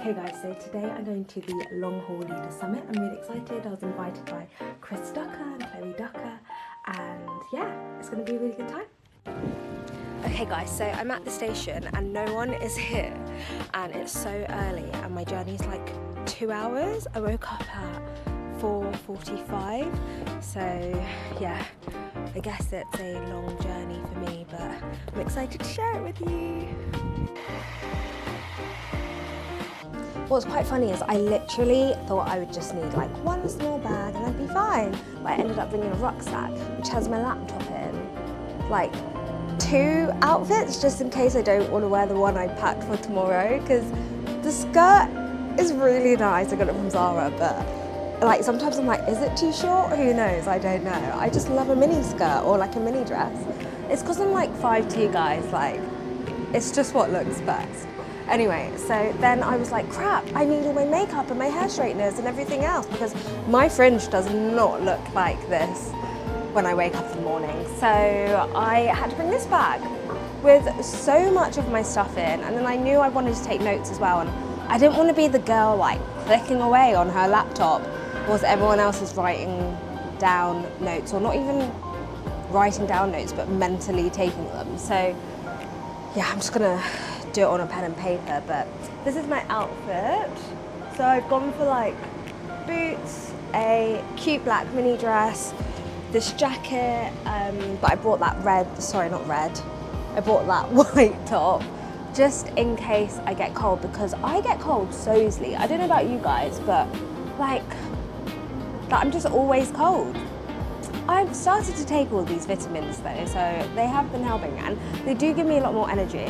Okay guys, so today I'm going to the Long Haul Leader Summit. I'm really excited. I was invited by Chris Ducker and Chloe Ducker, and yeah, it's going to be a really good time. Okay guys, so I'm at the station and no one is here, and it's so early and my journey's like 2 hours. I woke up at 4:45, so yeah, I guess it's a long journey for me, but I'm excited to share it with you. What's quite funny is I literally thought I would just need like one small bag and I'd be fine, but I ended up bringing a rucksack which has my laptop in, like 2 outfits just in case I don't want to wear the one I packed for tomorrow, because the skirt is really nice. I got it from Zara, but like sometimes I'm like, is it too short? Who knows? I don't know. I just love a mini skirt or like a mini dress. It's because I'm like 5'2", guys, like it's just what looks best. Anyway, so then I was like, crap, I need all my makeup and my hair straighteners and everything else, because my fringe does not look like this when I wake up in the morning. So I had to bring this bag with so much of my stuff in, and then I knew I wanted to take notes as well, and I didn't want to be the girl like clicking away on her laptop whilst everyone else is writing down notes, or not even writing down notes, but mentally taking them. So yeah, I'm just gonna do it on a pen and paper, but this is my outfit. So I've gone for like boots, a cute black mini dress, this jacket, but I brought that I bought that white top just in case I get cold, because I get cold so easily. I don't know about you guys, but like I'm just always cold. I've started to take all these vitamins though, so they have been helping and they do give me a lot more energy.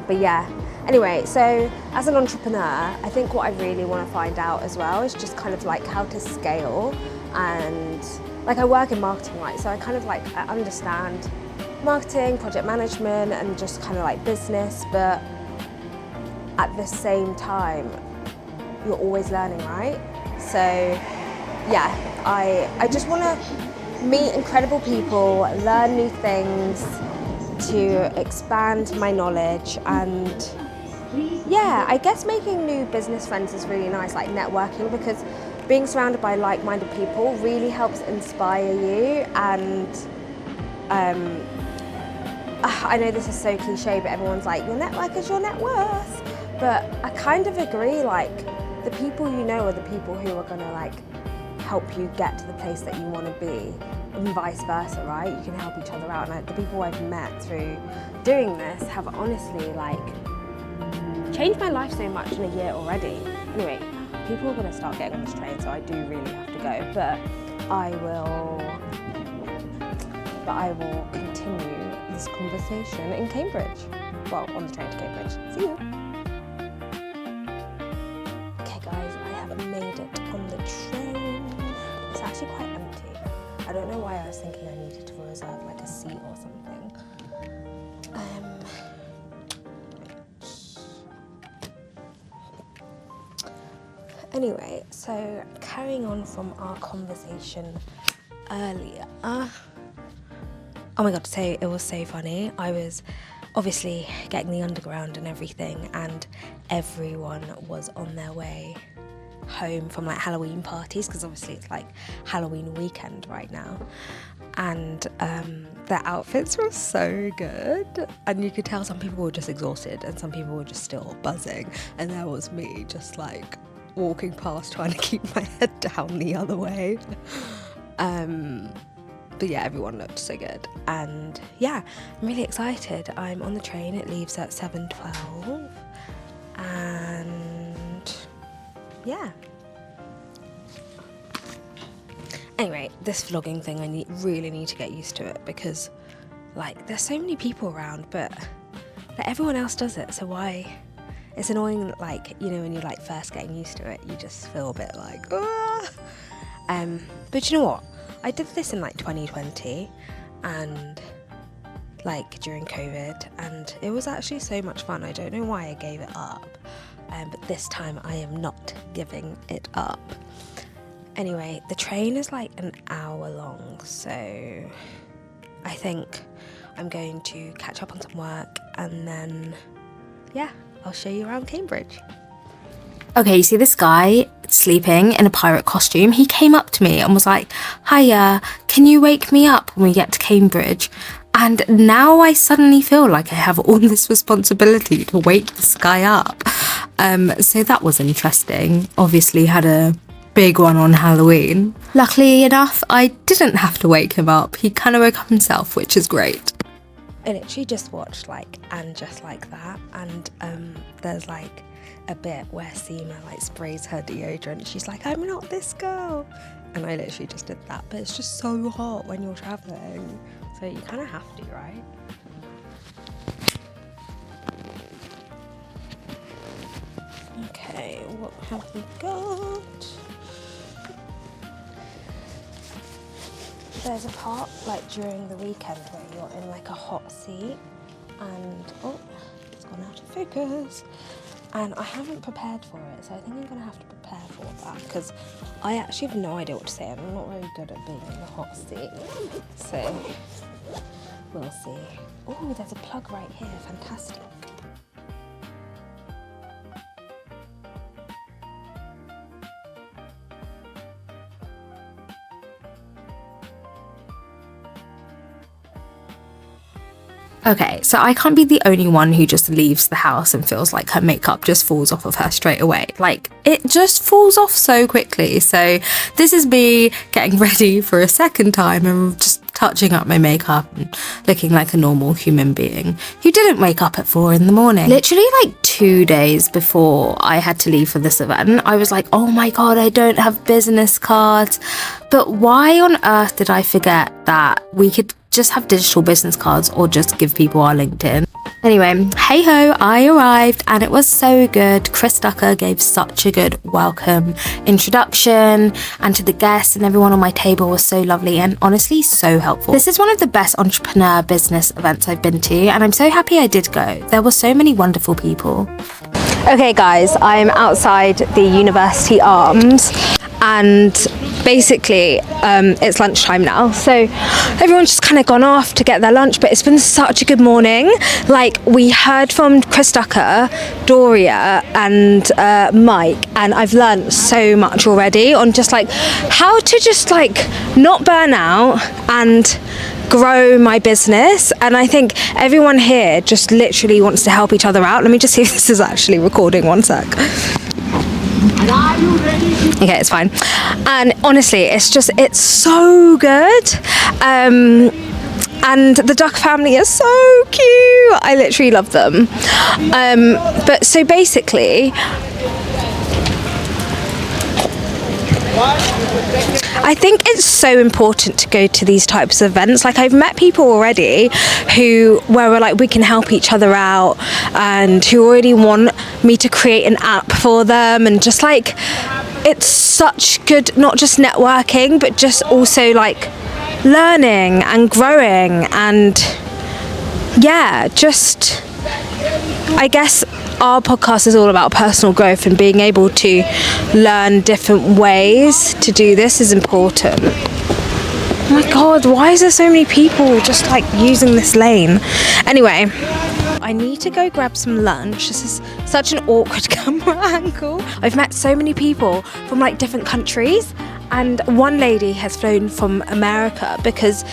But yeah, anyway, so as an entrepreneur, I think what I really want to find out as well is just kind of like how to scale, and like I work in marketing, right? So I kind of like, I understand marketing, project management, and just kind of like business, but at the same time, you're always learning, right? So yeah, I just want to meet incredible people, learn new things, to expand my knowledge, and yeah, I guess making new business friends is really nice, like networking, because being surrounded by like-minded people really helps inspire you. And I know this is so cliche, but everyone's like, your network is your net worth, but I kind of agree. Like the people you know are the people who are gonna like help you get to the place that you want to be, and vice versa, right? You can help each other out, and the people I've met through doing this have honestly like changed my life so much in a year already. Anyway, people are going to start getting on this train, so I do really have to go, but I will continue this conversation in Cambridge. Well, on the train to Cambridge. See you. Okay guys, I have made it on the train. It's actually quite empty. I don't know why I was thinking I needed to reserve like a seat or something. Anyway, so carrying on from our conversation earlier. Oh my god, so it was so funny. I was obviously getting the underground and everything, and everyone was on their way home from like Halloween parties, because obviously it's like Halloween weekend right now, and their outfits were so good, and you could tell some people were just exhausted and some people were just still buzzing, and there was me just like walking past trying to keep my head down the other way. But yeah, everyone looked so good, and yeah, I'm really excited. I'm on the train, it leaves at 7:12, and yeah. Anyway, this vlogging thing, I really need to get used to it, because like there's so many people around, but like, everyone else does it, so why? It's annoying, like, you know, when you're like first getting used to it, you just feel a bit like, ah. But you know what? I did this in like 2020, and like during COVID, and it was actually so much fun. I don't know why I gave it up, but this time I am not giving it up. Anyway, the train is like an hour long, so I think I'm going to catch up on some work, and then yeah, I'll show you around Cambridge. Okay, you see this guy sleeping in a pirate costume? He came up to me and was like, hiya, can you wake me up when we get to Cambridge? And now I suddenly feel like I have all this responsibility to wake this guy up. So that was interesting. Obviously had a big one on Halloween. Luckily enough, I didn't have to wake him up. He kind of woke up himself, which is great. I literally just watched And Just Like That, and there's a bit where Seema sprays her deodorant. She's like, I'm not this girl. And I literally just did that, but it's just so hot when you're traveling. So you kind of have to, right? Okay, what have we got? There's a part during the weekend where you're in a hot seat and it's gone out of focus. And I haven't prepared for it, so I think I'm gonna have to prepare for that because I actually have no idea what to say and I'm not really good at being in the hot seat. So we'll see. Oh, there's a plug right here, fantastic. Okay, so I can't be the only one who just leaves the house and feels like her makeup just falls off of her straight away. It just falls off so quickly. So this is me getting ready for a second time and just touching up my makeup and looking like a normal human being who didn't wake up at 4 a.m. Literally 2 days before I had to leave for this event, I was like, oh my God, I don't have business cards. But why on earth did I forget that we could just have digital business cards or just give people our LinkedIn? Anyway, hey ho, I arrived and it was so good. Chris Ducker gave such a good welcome introduction, and to the guests and everyone on my table was so lovely and honestly so helpful. This is one of the best entrepreneur business events I've been to and I'm so happy I did go. There were so many wonderful people. Okay guys, I'm outside the University Arms and basically it's lunchtime now, so everyone's just kind of gone off to get their lunch, but it's been such a good morning. We heard from Chris Ducker, Doria and Mike, and I've learned so much already on just how to just not burn out and grow my business. And I think everyone here just literally wants to help each other out. Let me just see if this is actually recording, one sec. Okay, it's fine. And honestly, it's so good. And the duck family is so cute. I literally love them. But so basically, I think it's so important to go to these types of events. I've met people already where we're we can help each other out and who already want me to create an app for them, and just it's such good, not just networking, but just also learning and growing. And yeah, just I guess our podcast is all about personal growth, and being able to learn different ways to do this is important. Oh my God, why is there so many people just using this lane? Anyway, I need to go grab some lunch. This is such an awkward camera angle. I've met so many people from different countries, and one lady has flown from America because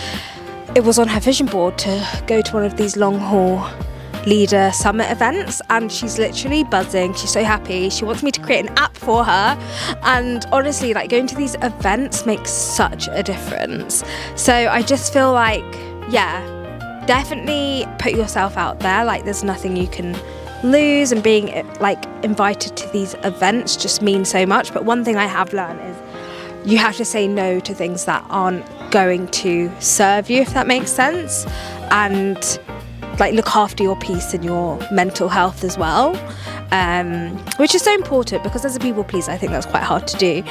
it was on her vision board to go to one of these long haul leader summit events, and she's literally buzzing. She's so happy. She wants me to create an app for her, and honestly going to these events makes such a difference. So I just feel yeah, definitely put yourself out there. There's nothing you can lose, and being invited to these events just means so much. But one thing I have learned is you have to say no to things that aren't going to serve you, if that makes sense, and look after your peace and your mental health as well, which is so important because as a people pleaser, I think that's quite hard to do.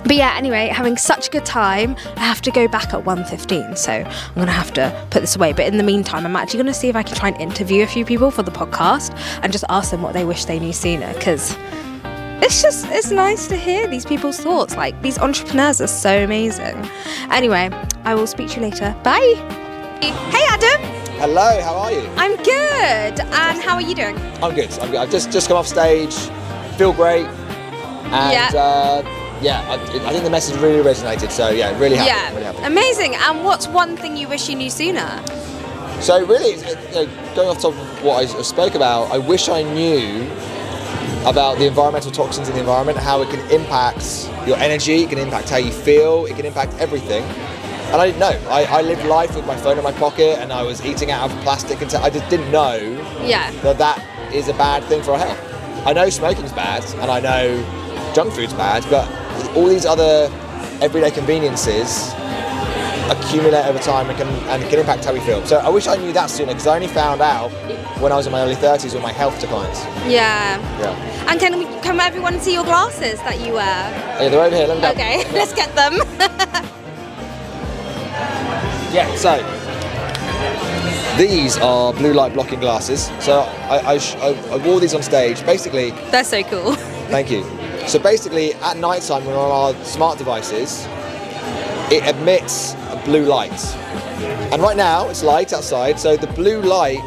But yeah, anyway, having such a good time. I have to go back at 1:15, so I'm gonna have to put this away. But in the meantime, I'm actually gonna see if I can try and interview a few people for the podcast and just ask them what they wish they knew sooner, because it's nice to hear these people's thoughts. These entrepreneurs are so amazing. Anyway, I will speak to you later. Bye. Hey Adam. Hello, how are you? I'm good. And how are you doing? I'm good. I've just come off stage, feel great, and I think the message really resonated. So yeah, really happy. Yeah, Really happy. amazing. And what's one thing you wish you knew sooner? So really, going off top of what I spoke about, I wish I knew about the environmental toxins in the environment, how it can impact your energy, it can impact how you feel, it can impact everything. And I didn't know. I lived life with my phone in my pocket, and I was eating out of plastic, and I just didn't know that is a bad thing for our health. I know smoking's bad, and I know junk food's bad, but all these other everyday conveniences accumulate over time and can impact how we feel. So I wish I knew that sooner, because I only found out when I was in my early 30s when my health declines. Yeah. Yeah. And can everyone see your glasses that you wear? Yeah, they're over here. Let me go. Okay, let's get them. Yeah, so these are blue light blocking glasses. So I wore these on stage. Basically, They're so cool. thank you. So basically, at night time when we're on our smart devices, it emits a blue light. And right now it's light outside, so the blue light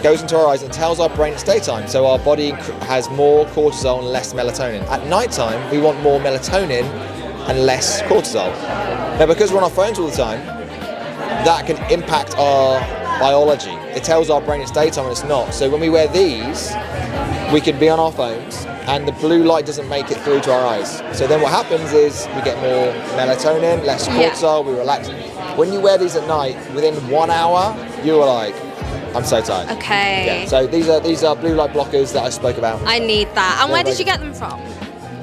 goes into our eyes and tells our brain it's daytime. So our body has more cortisol and less melatonin. At night time, we want more melatonin and less cortisol. Now, because we're on our phones all the time, that can impact our biology. It tells our brain it's daytime when it's not. So when we wear these, we can be on our phones and the blue light doesn't make it through to our eyes. So then what happens is we get more melatonin, less cortisol, we relax. When you wear these at night, within 1 hour, you are like, I'm so tired. Okay. Yeah, so these are blue light blockers that I spoke about. I need that. And where did you get them from?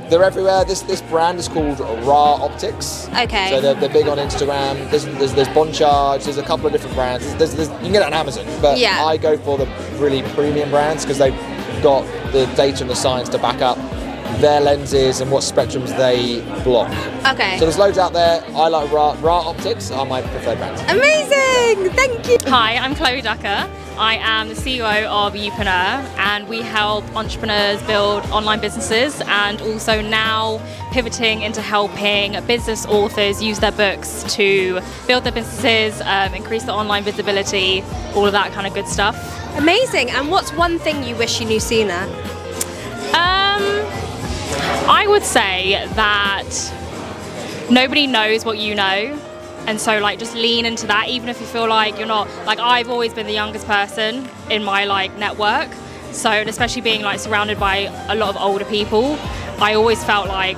They're everywhere. This brand is called Raw Optics. Okay. So they're big on Instagram. There's Bon Charge. There's a couple of different brands. There's you can get it on Amazon, but I go for the really premium brands because they've got the data and the science to back up their lenses and what spectrums they block. Okay. So there's loads out there. I like Raw Optics are my preferred brands. Amazing. Thank you. Hi, I'm Chloe Ducker. I am the CEO of Youpreneur, and we help entrepreneurs build online businesses, and also now pivoting into helping business authors use their books to build their businesses, increase their online visibility, all of that kind of good stuff. Amazing. And what's one thing you wish you knew sooner? I would say that nobody knows what you know. And so just lean into that, even if you feel like you're not, I've always been the youngest person in my network. So, and especially being surrounded by a lot of older people, I always felt like,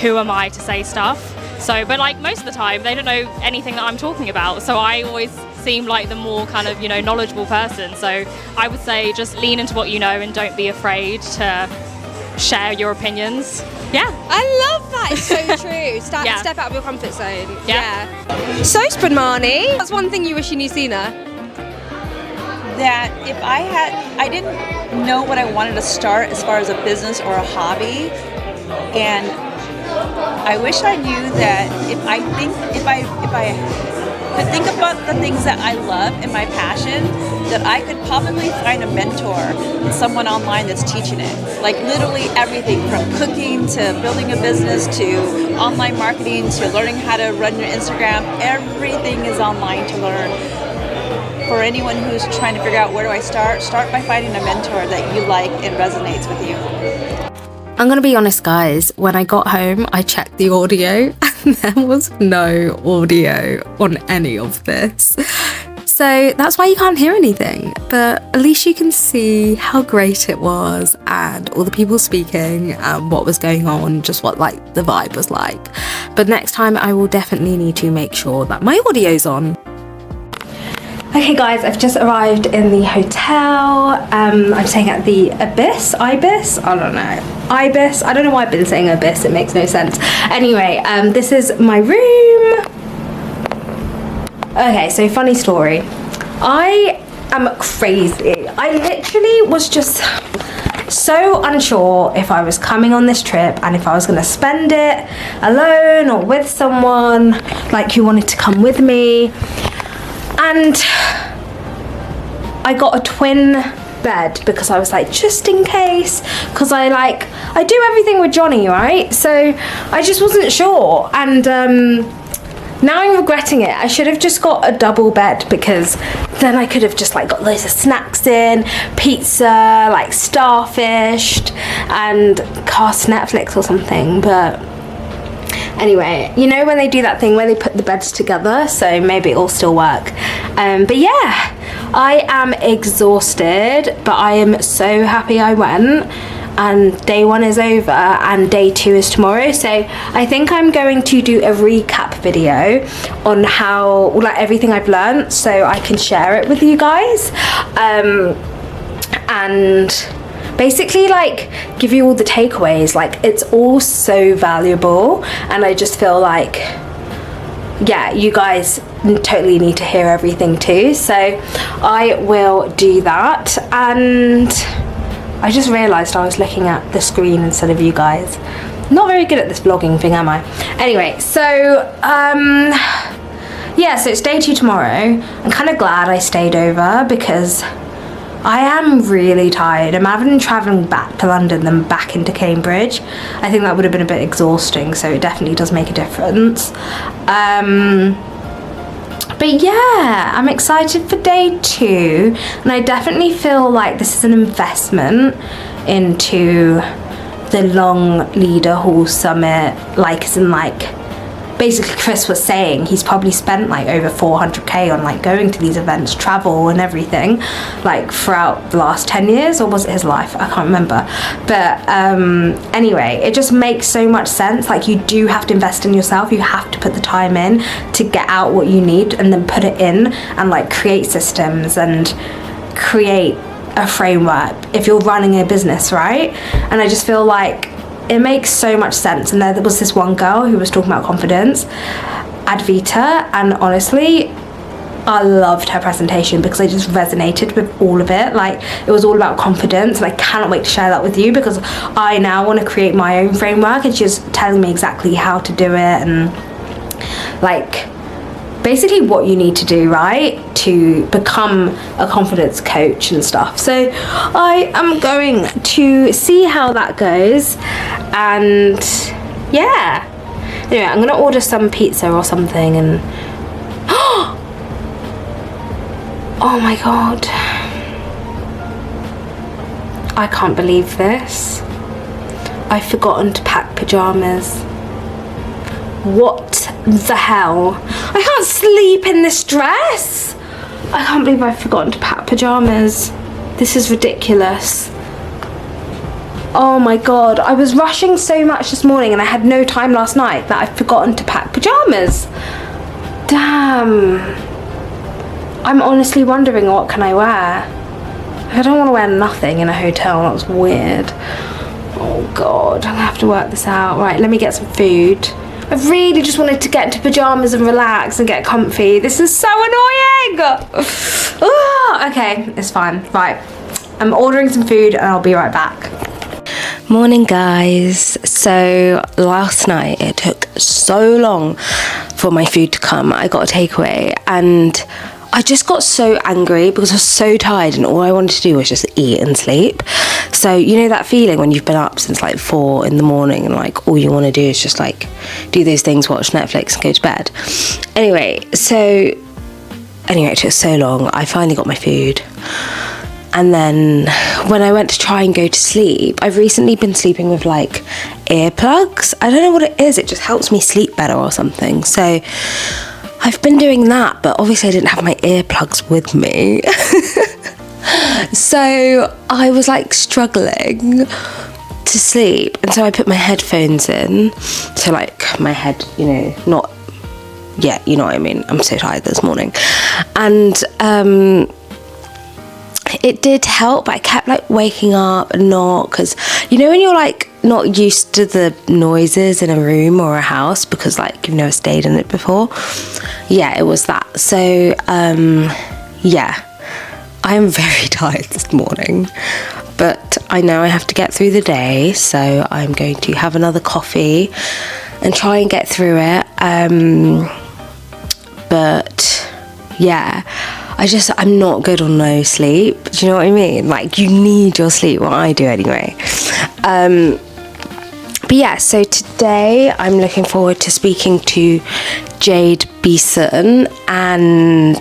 who am I to say stuff? So, but most of the time they don't know anything that I'm talking about. So I always seem like the more kind of, knowledgeable person. So I would say just lean into what you know and don't be afraid to share your opinions. Yeah. I love that. It's so true. Step out of your comfort zone. Yeah. So, Spanmani, what's one thing you wish you knew sooner? That if I didn't know what I wanted to start as far as a business or a hobby, and I wish I knew that if I could think about the things that I love and my passion, that I could probably find a mentor, someone online that's teaching it. Literally everything from cooking to building a business to online marketing to learning how to run your Instagram. Everything is online to learn. For anyone who's trying to figure out where do I start by finding a mentor that you like and resonates with you. I'm gonna be honest, guys, when I got home, I checked the audio and there was no audio on any of this. So that's why you can't hear anything, but at least you can see how great it was and all the people speaking and what was going on, just what the vibe was like. But next time I will definitely need to make sure that my audio's on. Okay guys, I've just arrived in the hotel. I'm staying at the Ibis? I don't know. Ibis? I don't know why I've been saying Ibis, it makes no sense. Anyway, this is my room. Okay, so funny story. I am crazy. I literally was just so unsure if I was coming on this trip and if I was gonna spend it alone or with someone who wanted to come with me. And I got a twin bed because I was just in case, because I do everything with Jonny, right? So I just wasn't sure. And Now I'm regretting it. I should have just got a double bed, because then I could have just like got loads of snacks in, pizza, like starfished, and cast Netflix or something. But anyway, you know when they do that thing where they put the beds together, so maybe it'll still work. But yeah, I am exhausted, but I am so happy I went. And day 1 is over and day 2 is tomorrow, so I think I'm going to do a recap video on how, like, everything I've learned, so I can share it with you guys, and basically like give you all the takeaways. Like, it's all so valuable, and I just feel like, yeah, you guys totally need to hear everything too, so I will do that. And I just realised I was looking at the screen instead of you guys. Not very good at this vlogging thing, am I? Anyway, so yeah, so it's day 2 tomorrow. I'm kind of glad I stayed over, because I am really tired. Imagine travelling back to London then back into Cambridge. I think that would have been a bit exhausting, so it definitely does make a difference. But yeah, I'm excited for day 2, and I definitely feel like this is an investment into the Long Leader Hall Summit. Like, as in, like, basically Chris was saying he's probably spent like over 400k on like going to these events, travel and everything, like throughout the last 10 years, or was it his life? I can't remember. But anyway, it just makes so much sense. Like, you do have to invest in yourself. You have to put the time in to get out what you need, and then put it in and like create systems and create a framework if you're running a business, right? And I just feel like it makes so much sense. And there was this one girl who was talking about confidence, Advita, and honestly, I loved her presentation because I just resonated with all of it. Like, it was all about confidence, and I cannot wait to share that with you, because I now want to create my own framework, and she's telling me exactly how to do it, and like basically what you need to do, right, to become a confidence coach and stuff. So I am going to see how that goes, and yeah, anyway, I'm gonna order some pizza or something. And oh my god, I can't believe this. I've forgotten to pack pajamas. What the hell? I can't sleep in this dress. I can't believe I've forgotten to pack pajamas. This is ridiculous. Oh my god, I was rushing so much this morning, and I had no time last night that I've forgotten to pack pajamas. Damn. I'm honestly wondering, what can I wear? I don't want to wear nothing in a hotel. That's weird. Oh god, I'm gonna have to work this out. Right, let me get some food. I really just wanted to get into pajamas and relax and get comfy. This is so annoying. Okay, it's fine. Right, I'm ordering some food and I'll be right back. Morning, guys. So last night it took so long for my food to come. I got a takeaway, and I just got so angry because I was so tired, and all I wanted to do was just eat and sleep. So, you know that feeling when you've been up since like 4 in the morning, and like all you want to do is just like do those things, watch Netflix and go to bed. Anyway, it took so long. I finally got my food. And then when I went to try and go to sleep, I've recently been sleeping with like earplugs. I don't know what it is. It just helps me sleep better or something. So I've been doing that, but obviously I didn't have my earplugs with me. So I was like struggling to sleep. And so I put my headphones in. So like my head, you know, not, yeah, you know what I mean. I'm so tired this morning. And it did help, but I kept like waking up and not, because you know when you're like not used to the noises in a room or a house because like you've never stayed in it before. Yeah, it was that. So yeah, I am very tired this morning, but I know I have to get through the day, so I'm going to have another coffee and try and get through it. But yeah, I'm not good on no sleep. Do you know what I mean? Like, you need your sleep. Well, I do anyway. But yeah, so today I'm looking forward to speaking to Jade Beason, and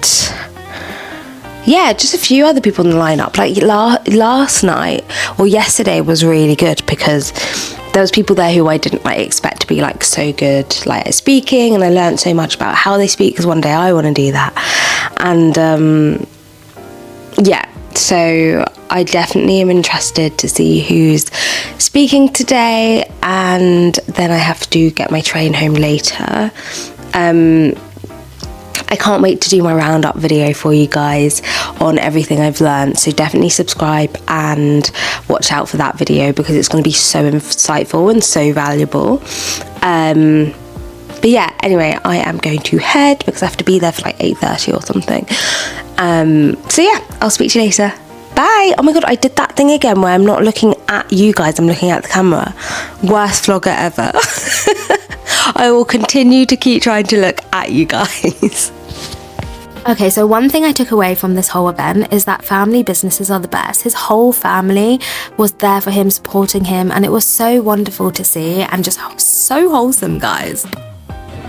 yeah, just a few other people in the lineup. Like last night or yesterday was really good because there was people there who I didn't like expect to be like so good like at speaking, and I learned so much about how they speak because one day I want to do that. And yeah, so I definitely am interested to see who's speaking today, and then I have to get my train home later. I can't wait to do my roundup video for you guys on everything I've learned, so definitely subscribe and watch out for that video because it's going to be so insightful and so valuable. But yeah, anyway, I am going to head because I have to be there for like 8:30 or something. So yeah, I'll speak to you later. Bye. Oh my god, I did that thing again where I'm not looking at you guys, I'm looking at the camera. Worst vlogger ever. I will continue to keep trying to look at you guys. Okay, so one thing I took away from this whole event is that family businesses are the best. His whole family was there for him, supporting him, and it was so wonderful to see and just so wholesome, guys.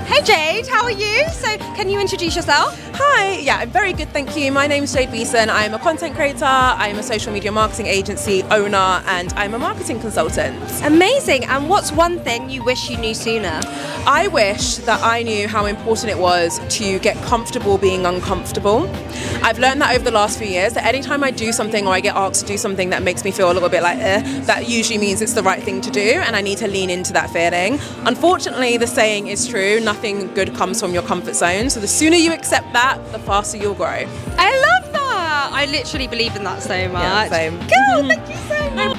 Hey Jade, how are you? So can you introduce yourself? Hi, yeah, I'm very good, thank you. My name is Jade Beason. I'm a content creator, I'm a social media marketing agency owner, and I'm a marketing consultant. Amazing. And what's one thing you wish you knew sooner? I wish that I knew how important it was to get comfortable being uncomfortable. I've learned that over the last few years, that anytime I do something or I get asked to do something that makes me feel a little bit like that usually means it's the right thing to do, and I need to lean into that feeling. Unfortunately, the saying is true, nothing good comes from your comfort zone, so the sooner you accept that, the faster you'll grow. I love that. I literally believe in that so much. Yeah, same. Cool, thank you so much.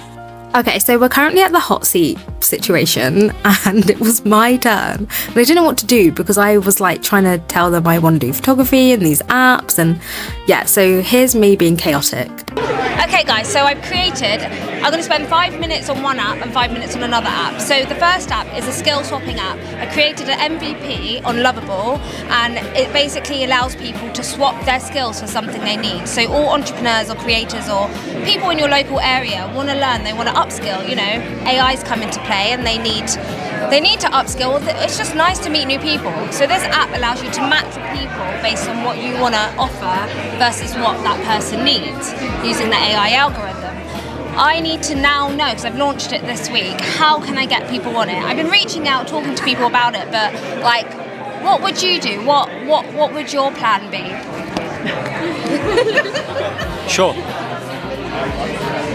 Okay, so we're currently at the hot seat situation and it was my turn. And I didn't know what to do because I was like trying to tell them I want to do photography and these apps, and yeah, so here's me being chaotic. Okay guys, so I'm going to spend 5 minutes on one app and 5 minutes on another app. So the first app is a skill swapping app. I created an MVP on Lovable, and it basically allows people to swap their skills for something they need. So all entrepreneurs or creators or people in your local area want to learn, they want to upskill, you know, AI's come into play and they need to upskill. It's just nice to meet new people. So this app allows you to match with people based on what you want to offer versus what that person needs using the AI algorithm. I need to now know, because I've launched it this week, how can I get people on it? I've been reaching out, talking to people about it, but like, what would you do? What would your plan be? Sure.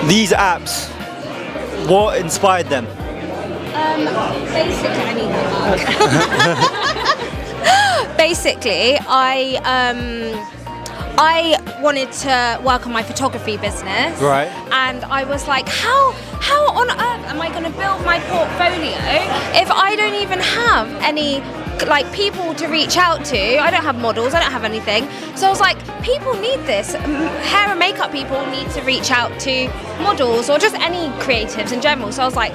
These apps, what inspired them? Basically, I need them. Basically, I wanted to work on my photography business, Right. and I was like, how on earth am I going to build my portfolio if I don't even have any like people to reach out to? I don't have models, I don't have anything. So I was like, people need this. Hair and makeup people need to reach out to models or just any creatives in general. So I was like,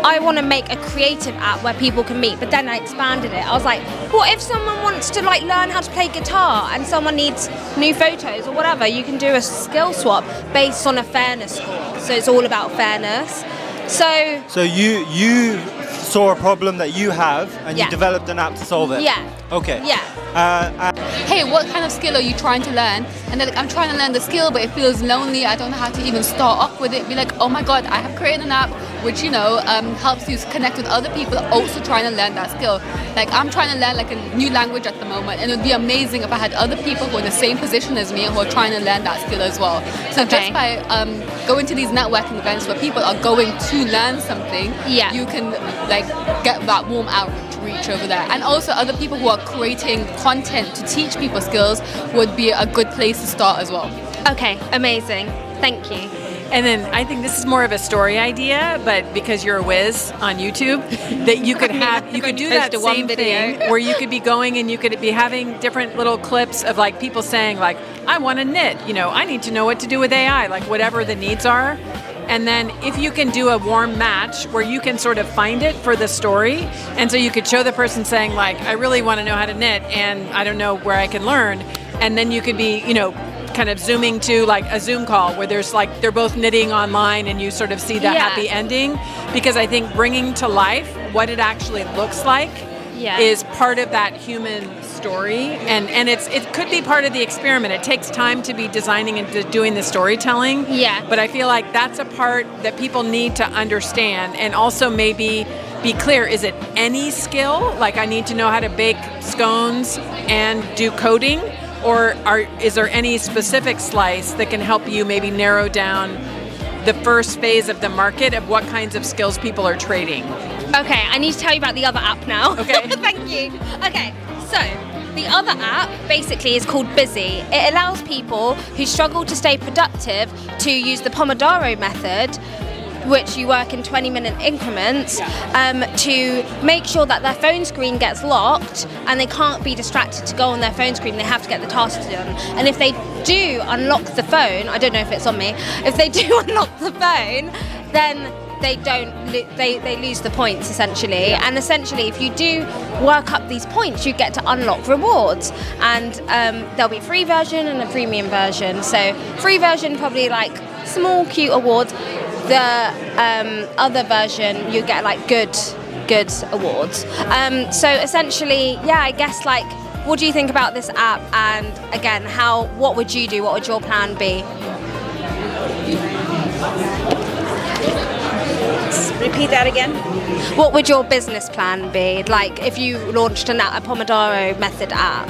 I want to make a creative app where people can meet. But then I expanded it. I was like, what if someone wants to like learn how to play guitar and someone needs new photos or whatever? You can do a skill swap based on a fairness score. So it's all about fairness. So you saw a problem that you have and Yeah. you developed an app to solve it. Yeah. Okay. Yeah. Hey, what kind of skill are you trying to learn? And then like, I'm trying to learn the skill, but it feels lonely. I don't know how to even start off with it. Be like, oh my God, I have created an app which, you know, helps you connect with other people also trying to learn that skill. Like I'm trying to learn like a new language at the moment, and it would be amazing if I had other people who are in the same position as me who are trying to learn that skill as well. So just by going to these networking events where people are going to learn something, Yeah. you can like get that warm outreach over there. And also other people who are creating content to teach people skills would be a good place to start as well. Okay, amazing. Thank you. And then I think this is more of a story idea, but because you're a whiz on YouTube, that you could do that to one same video. thing where you could be going and you could be having different little clips of like people saying like, I want to knit, you know, I need to know what to do with AI, like whatever the needs are. And then if you can do a warm match where you can sort of find it for the story, and so you could show the person saying like, I really want to know how to knit and I don't know where I can learn. And then you could be, you know, kind of zooming to like a Zoom call where there's like, they're both knitting online and you sort of see the happy ending. Because I think bringing to life what it actually looks like Yeah. is part of that human story, and it could be part of the experiment. It takes time to be designing and doing the storytelling. Yeah. But I feel like that's a part that people need to understand, and also maybe be clear, is it any skill? Like I need to know how to bake scones and do coding? Or is there any specific slice that can help you maybe narrow down the first phase of the market of what kinds of skills people are trading? Okay, I need to tell you about the other app now. Okay. Thank you. Okay, so the other app basically is called Busy. It allows people who struggle to stay productive to use the Pomodoro method, which you work in 20-minute increments, to make sure that their phone screen gets locked and they can't be distracted to go on their phone screen. They have to get the tasks done. And if they do unlock the phone, I don't know if it's on me, if they do unlock the phone, then they lose the points essentially. And essentially, if you do work up these points, you get to unlock rewards. And there'll be a free version and a premium version. So free version, probably like small, cute awards. The other version, you get like good awards. So essentially, yeah, I guess like, what do you think about this app? And again, what would you do? What would your plan be? Repeat that again. What would your business plan be? Like if you launched a Pomodoro method app?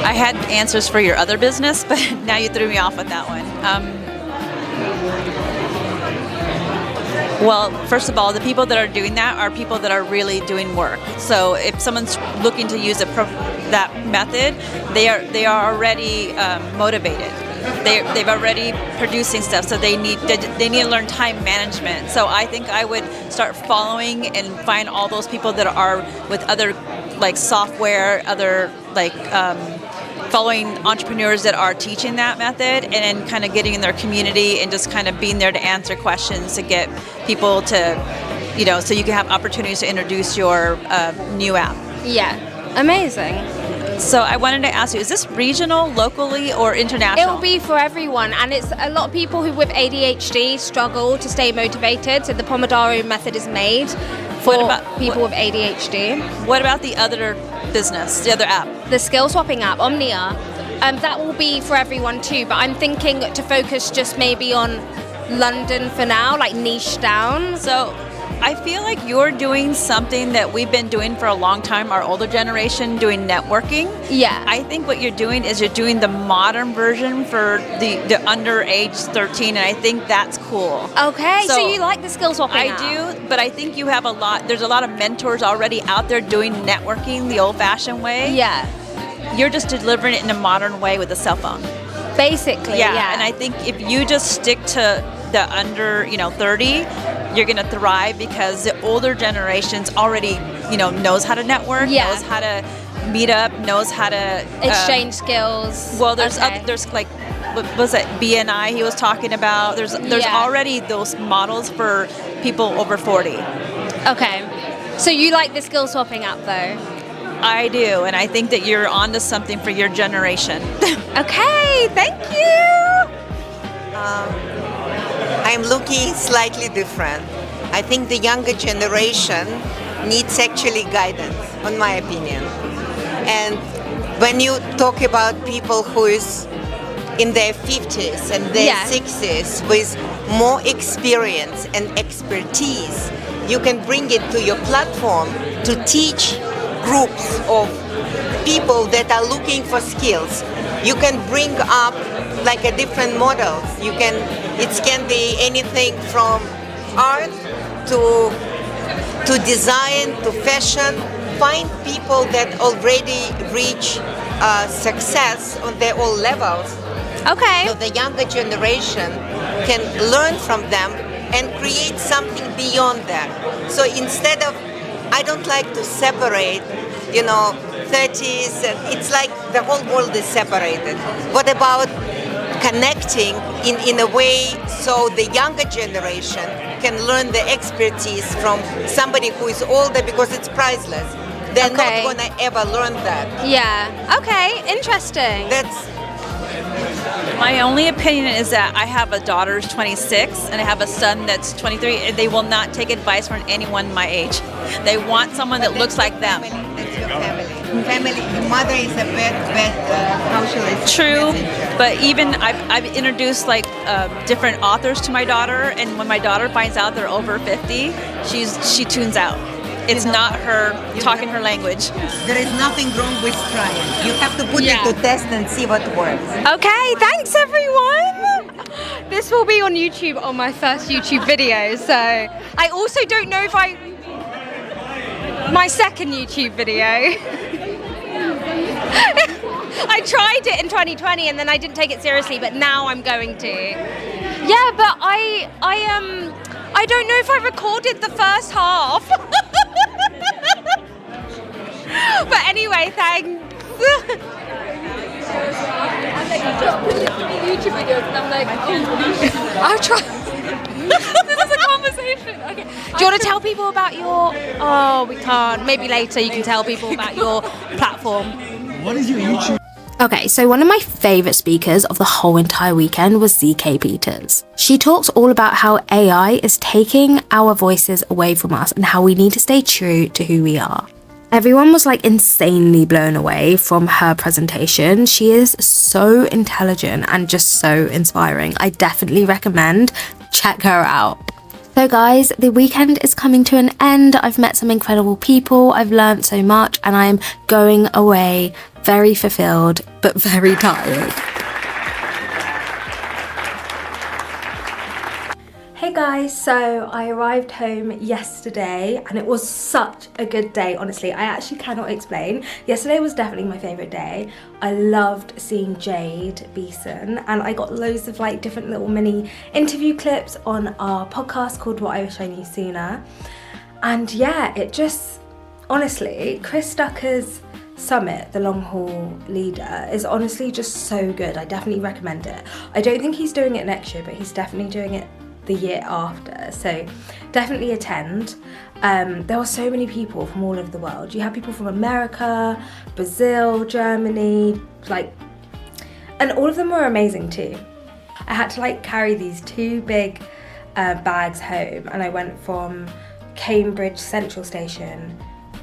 I had answers for your other business, but now you threw me off with that one. Well, first of all, the people that are doing that are people that are really doing work. So if someone's looking to use that method, they are already motivated. They've already producing stuff, so they need to learn time management. So I think I would start following and find all those people that are with other like software, other like following entrepreneurs that are teaching that method, and then kind of getting in their community and just kind of being there to answer questions to get people to, so you can have opportunities to introduce your new app. Yeah, amazing. So I wanted to ask you, is this regional, locally, or international? It will be for everyone, and it's a lot of people who with ADHD struggle to stay motivated, so the Pomodoro method is made for people with ADHD. What about the other business, the other app? The skill swapping app, Omnia. That will be for everyone too, but I'm thinking to focus just maybe on London for now, like niche down. So I feel like you're doing something that we've been doing for a long time, our older generation, doing networking. Yeah. I think what you're doing is you're doing the modern version for the under age 13, and I think that's cool. Okay, so you like the skill swapping app? I do, but I think you have there's a lot of mentors already out there doing networking the old-fashioned way. Yeah. You're just delivering it in a modern way with a cell phone. Basically, yeah. And I think if you just stick to the under 30, you're going to thrive, because the older generations already knows how to network, knows how to meet up, knows how to exchange skills. Well, there's like, what was it, BNI he was talking about? There's already those models for people over 40. Okay, so you like the skill swapping app though? I do, and I think that you're onto something for your generation. Okay, thank you. I'm looking slightly different. I think the younger generation needs actually guidance, in my opinion. And when you talk about people who is in their 50s and their 60s with more experience and expertise, you can bring it to your platform to teach groups of people that are looking for skills. You can bring up like a different models. It can be anything from art to design to fashion. Find people that already reach success on their own levels. Okay. So the younger generation can learn from them and create something beyond that. So instead of, I don't like to separate, 30s, and it's like the whole world is separated. What about connecting in a way so the younger generation can learn the expertise from somebody who is older, because it's priceless. They're not going to ever learn that. Yeah. Okay. Interesting. My only opinion is that I have a daughter who's 26 and I have a son that's 23, and they will not take advice from anyone my age. They want someone that looks like them. Family. Mother is a bad how shall I say, True, messenger. but even I've introduced like different authors to my daughter, and when my daughter finds out they're over 50, she tunes out. It's not her talking her language. There is nothing wrong with trying. You have to put it to test and see what works. Okay, thanks everyone. This will be on YouTube on my first YouTube video. So I also don't know if my second YouTube video. I tried it in 2020 and then I didn't take it seriously, but now I'm going to. Yeah, but I don't know if I recorded the first half. But anyway, thanks. YouTube videos, and I'm like, I'll try. This is a conversation. Okay. Do you want to tell people about your? Oh, we can't. Maybe later you can tell people about your platform. What is your YouTube? Okay, so one of my favourite speakers of the whole entire weekend was Zsike Peters. She talks all about how AI is taking our voices away from us and how we need to stay true to who we are. Everyone was like insanely blown away from her presentation. She is so intelligent and just so inspiring. I definitely recommend check her out. So guys, the weekend is coming to an end. I've met some incredible people, I've learned so much, and I am going away very fulfilled but very tired. Hey guys, so I arrived home yesterday and it was such a good day, honestly. I actually cannot explain. Yesterday was definitely my favourite day. I loved seeing Jade Beason and I got loads of like different little mini interview clips on our podcast called What I Was Showing You Sooner. And yeah, it just, honestly, Chris Ducker's Summit, the long haul leader, is honestly just so good. I definitely recommend it. I don't think he's doing it next year, but he's definitely doing it the year after, so definitely attend. There were so many people from all over the world. You had people from America, Brazil, Germany, and all of them were amazing too. I had to carry these two big bags home, and I went from Cambridge Central Station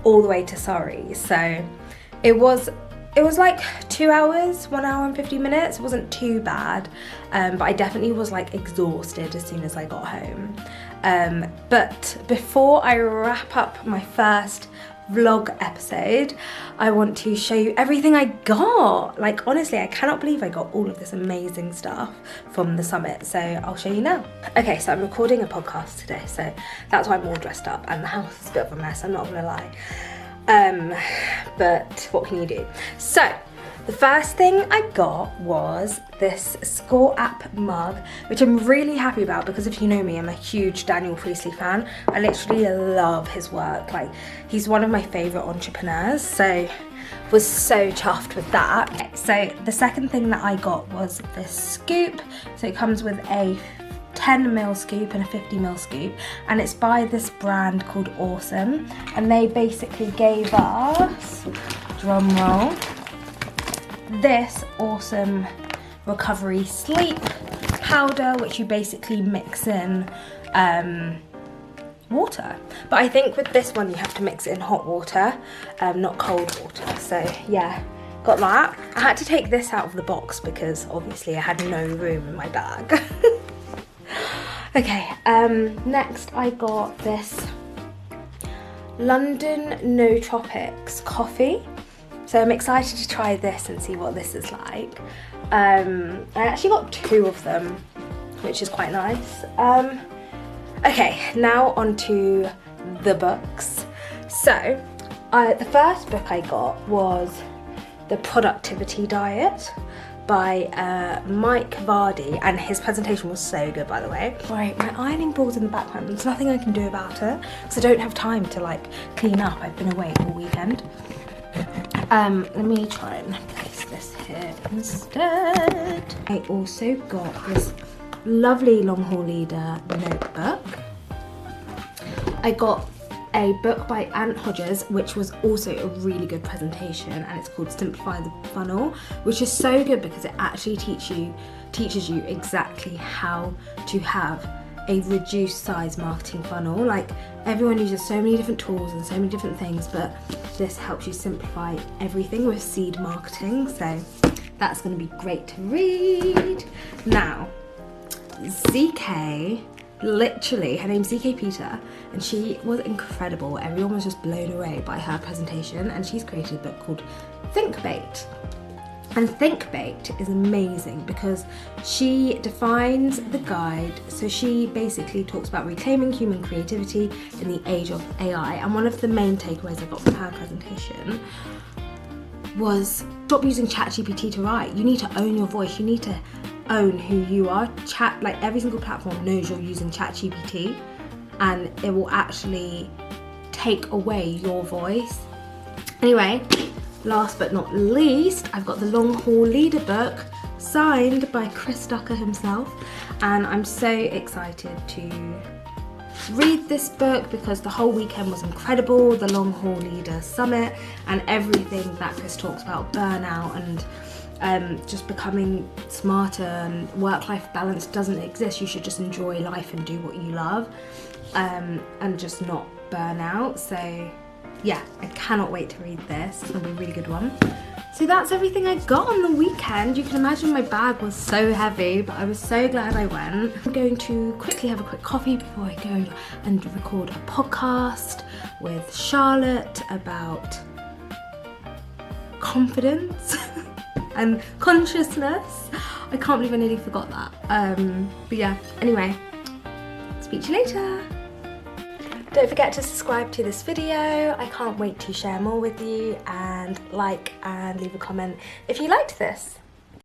all the way to Surrey, so it was like 2 hours, 1 hour and 50 minutes. It wasn't too bad, but I definitely was exhausted as soon as I got home. But before I wrap up my first vlog episode, I want to show you everything I got. Honestly, I cannot believe I got all of this amazing stuff from the summit, so I'll show you now. Okay, so I'm recording a podcast today, so that's why I'm all dressed up, and the house is a bit of a mess, I'm not gonna lie. But what can you do? So the first thing I got was this Score app mug, which I'm really happy about because if you know me, I'm a huge Daniel Priestley fan. I literally love his work. He's one of my favorite entrepreneurs, so was so chuffed with that. Okay, so the second thing that I got was this scoop. So it comes with a 10ml scoop and a 50ml scoop, and it's by this brand called Awesome, and they basically gave us, drum roll, this Awesome recovery sleep powder, which you basically mix in water, but I think with this one you have to mix it in hot water, not cold water. So yeah, got that. I had to take this out of the box because obviously I had no room in my bag. Okay, next I got this London Nootropics coffee. So I'm excited to try this and see what this is like. I actually got 2 of them, which is quite nice. Okay, now on to the books. So, the first book I got was The Productivity Diet by Mike Vardy, and his presentation was so good, by the way. Right, my ironing board's in the background. There's nothing I can do about it because I don't have time to clean up. I've been away all weekend. Let me try and place this here instead. I also got this lovely long haul leader notebook. I got a book by Hodges, which was also a really good presentation, and it's called Simplify the Funnel, which is so good because it actually teaches you exactly how to have a reduced size marketing funnel. Like, everyone uses so many different tools and so many different things, but this helps you simplify everything with seed marketing. So that's going to be great to read. Now, Zsike, literally, her name's Zsike Peter, and she was incredible. Everyone was just blown away by her presentation, and she's created a book called Think Baked. And Think Baked is amazing because she defines the guide. So she basically talks about reclaiming human creativity in the age of AI. And one of the main takeaways I got from her presentation was stop using ChatGPT to write. You need to own your voice. You need to own who you are. Like every single platform knows you're using ChatGPT, and it will actually take away your voice. Anyway, last but not least, I've got the Long Haul Leader book signed by Chris Ducker himself, and I'm so excited to read this book because the whole weekend was incredible. The Long Haul Leader Summit and everything that Chris talks about, burnout and just becoming smarter, and work-life balance doesn't exist. You should just enjoy life and do what you love, and just not burn out. So yeah, I cannot wait to read this. It's gonna be a really good one. So that's everything I got on the weekend. You can imagine my bag was so heavy, but I was so glad I went. I'm going to quickly have a quick coffee before I go and record a podcast with Charlotte about confidence and consciousness. I can't believe I nearly forgot that. But yeah, anyway, speak to you later. Don't forget to subscribe to this video. I can't wait to share more with you, and like and leave a comment if you liked this.